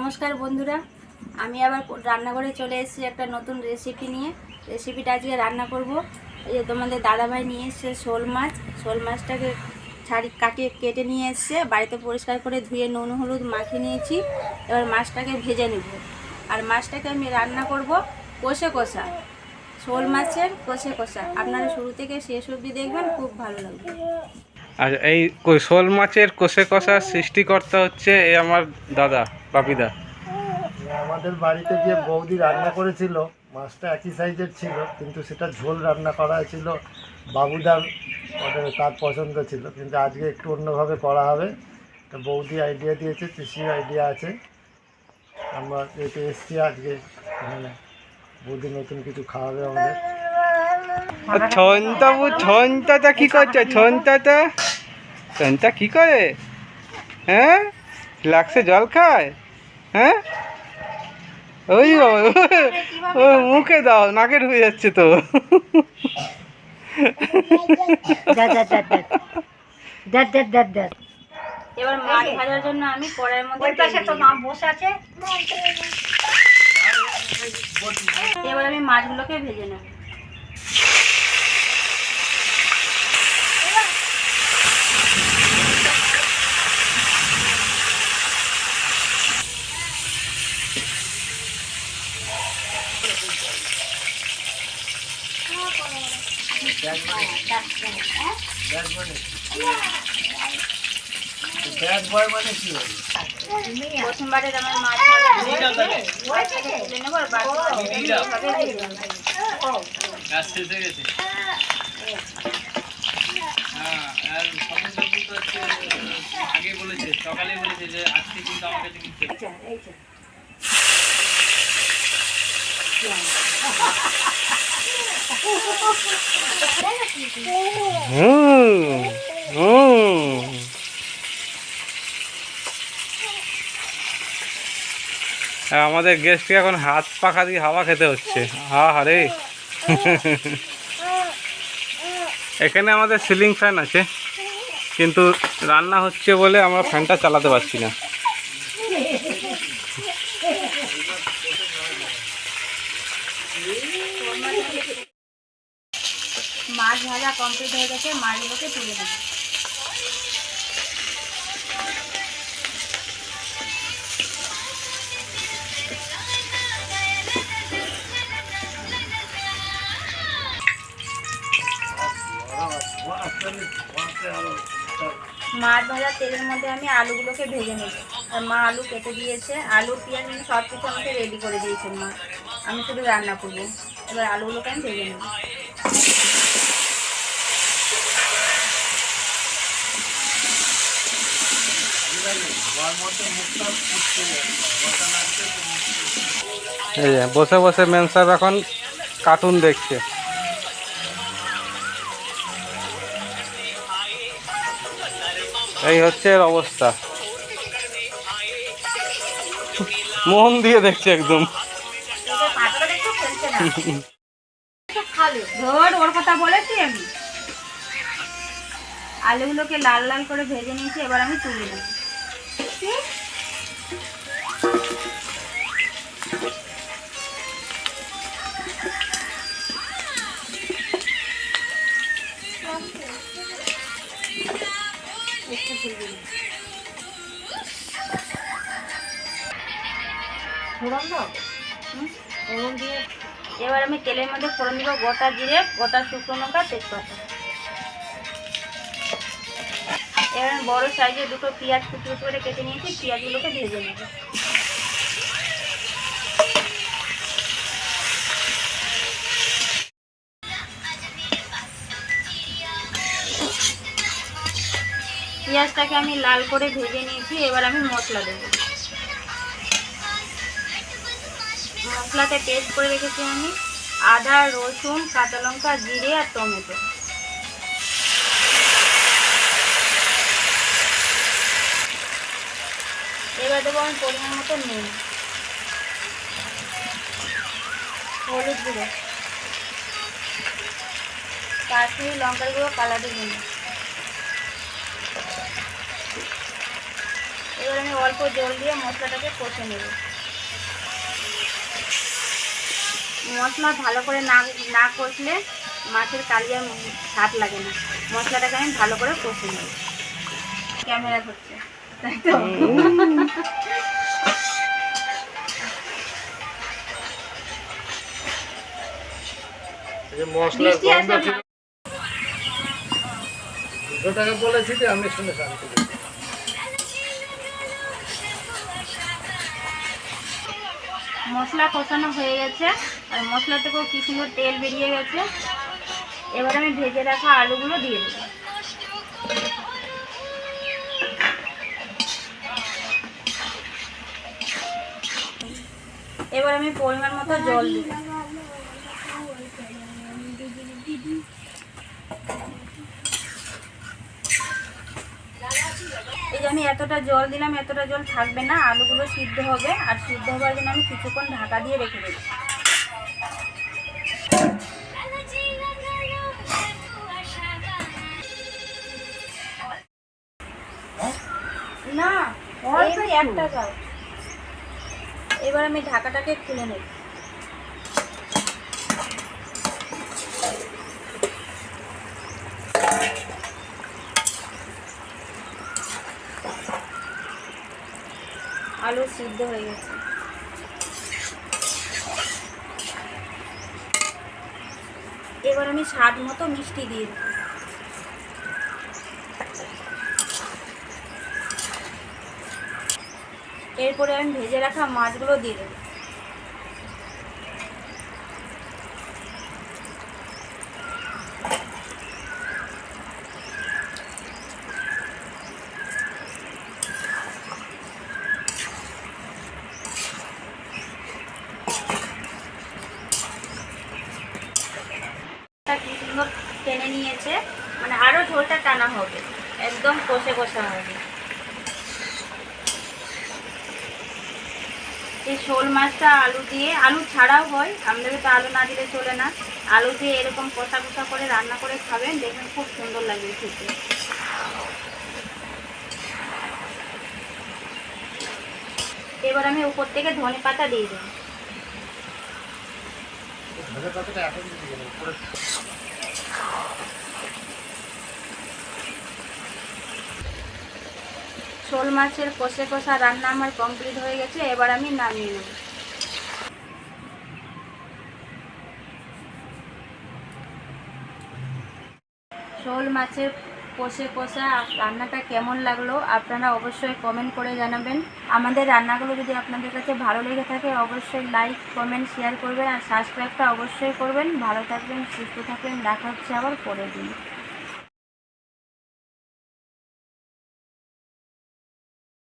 নমস্কার বন্ধুরা, আমি আবার রান্নাঘরে চলে এসেছি একটা নতুন রেসিপি নিয়ে। রেসিপিটা আজকে রান্না করব। এই যে তোমাদের দাদাভাই নিয়ে এসছে শোল মাছটাকে কেটে নিয়ে এসছে, বাড়িতে পরিষ্কার করে ধুয়ে নুন হলুদ মাখিয়ে নিয়েছি। এবার মাছটাকে ভেজে নেব, আর মাছটাকে আমি রান্না করব কষে কষা, শোল মাছের কষে কষা। আপনারা শুরু থেকে শেষ অবধি দেখবেন, খুব ভালো লাগবে। আর এই শোল মাছের কষে কষা সৃষ্টিকর্তা হচ্ছে এই আমার দাদা বাপিদা। আমাদের বাড়িতে যে বৌদি রান্না করেছিল, মাছটা একই সাইজের ছিল, কিন্তু সেটা ঝোল রান্না করা হয়েছিল। বাবুদার তার পছন্দ ছিল, কিন্তু আজকে একটু অন্যভাবে করা হবে। তো বৌদি আইডিয়া দিয়েছে, কৃষি আইডিয়া আছে। আমরা এতে এসছি আজকে, মানে বৌদি নতুন কিছু খাওয়াবে আমাদের। ছনটা কি করছে? ছনটা কি করে? হ্যাঁ, ফ্লাক্সে জল খায়? হ্যাঁ, ওই ও মুখে দাও, নাকে ঢুকে যাচ্ছে তো। এবার মাছ ভাজার জন্য আমি কড়াইয়ের মধ্যে এবার আমি মাছগুলোকে ভেজে নেব। প্রথমবারে আমার মাছ তুলে নেবো, আর আগে বলেছে, সকালে বলেছে যে আজকে কিন্তু আমার কাছে কিনতে। আমাদের গেস্টকে এখন হাত পাখা দিয়ে হাওয়া খেতে হচ্ছে। আরে এখানে আমাদের সিলিং ফ্যান আছে, কিন্তু রান্না হচ্ছে বলে আমরা ফ্যানটা চালাতে পারছি না। মাছ ভাজা কমপ্লিট হয়ে গেছে, মাছগুলোকে তুলে দেবো। মাছ ভাজা তেলের মধ্যে আমি আলুগুলোকে ভেজে নেব। আর মা আলু কেটে দিয়েছে, আলু পেঁয়াজ সব কিছু আমাকে রেডি করে দিয়েছেন মা। আমি শুধু রান্না করবো। এবার আলুগুলোকে আমি ভেজে নেব। এই যে বসে বসে মেন সাহেব এখন কার্টুন দেখছে। এই হচ্ছে এর অবস্থা, মন দিয়ে দেখছে একদম। ওর কথা বলেছি আমি। আলুগুলোকে লাল লাল করে ভেজে নিয়েছি, এবার আমি তুলে নেব। এবার আমি তেলের মধ্যে ফোড়ন দিব গোটা জিরে, গোটা শুকনো লঙ্কা, তেজপাতা। এবার আমি বড় সাইজের দুটো পেঁয়াজ কুচি করে কেটে নিয়েছি, পেঁয়াজগুলোকে ভেজে নেব। পেঁয়াজটাকে আমি লাল করে ভেজে নিয়েছি, এবার আমি মশলা দেবো। মশলাতে পেস্ট করে রেখেছি আমি আদা, রসুন, কাঁচা লঙ্কা, জিরে আর টমেটো। এবার দেবো আমি পরিমাণ মতো নুন, হলুদ গুঁড়ো, কাশ্মীরি লঙ্কার গুঁড়ো, কালারের জন্য। এবার আমি অল্প জল দিয়ে মশলাটাকে কষে নেব। মশলা ভালো করে না কষলে মাছের কালিয়া স্বাদ লাগে না। মশলাটাকে আমি ভালো করে কষে নেব। ক্যামেরা করছে তাই তো। মশলার মিষ্টি আছে গন্ধ ছিল, 200 টাকা বলেছি যে আমি শুনে শান্তি পেয়েছি। মশলা কষানো হয়ে গেছে আর মশলা থেকেও কি সুন্দর তেল বেরিয়ে গেছে। এবার আমি ভেজে রাখা আলুগুলো দিয়ে দেব। এবার আমি পরিমাণ মতো জল দিব। এই যে আমি এতটা জল দিলাম, এতটা জল থাকবে না, আলুগুলো সিদ্ধ হবে। আর সিদ্ধ হওয়ার জন্য আমি কিছুক্ষণ ঢাকা দিয়ে রেখে দেব। না এই একটা যাও। এবার আমি ঢাকাটাকে খুলে নেব। আলু সিদ্ধ হয়ে গেছে। এবার আমি স্বাদ মতো মিষ্টি দিয়ে দেব। এরপরে আমি ভেজে রাখা মাছগুলো দিয়ে দেব। কি সুন্দর টেনে নিয়েছে, মানে আরো ঝোলটা টানা হবে, একদম কষে কষা হবে। এই শোল মাছটা আলু দিয়ে, আলু ছাড়াও হয়, আমাদের তো আলু না দিলে চলে না। আলু দিয়ে এরকম কষা কষা করে রান্না করে খাবেন, দেখবেন খুব সুন্দর লাগবে খেতে। এবার আমি উপর থেকে ধনে পাতা দিয়ে দেব। ধনেপাতাটা এখন দিয়ে দেবো, পরে শোল মাছের কষে কষা রান্না আমার কমপ্লিট হয়ে গেছে। এবার আমি নামিয়ে নেব। শোল মাছের কষে কষা রান্নাটা কেমন লাগলো আপনারা অবশ্যই কমেন্ট করে জানাবেন। আমাদের রান্নাগুলো যদি আপনাদের কাছে ভালো লেগে থাকে অবশ্যই লাইক কমেন্ট শেয়ার করবেন আর সাবস্ক্রাইবটা অবশ্যই করবেন। ভালো থাকবেন, সুস্থ থাকবেন, দেখা হচ্ছে আবার পরের দিন।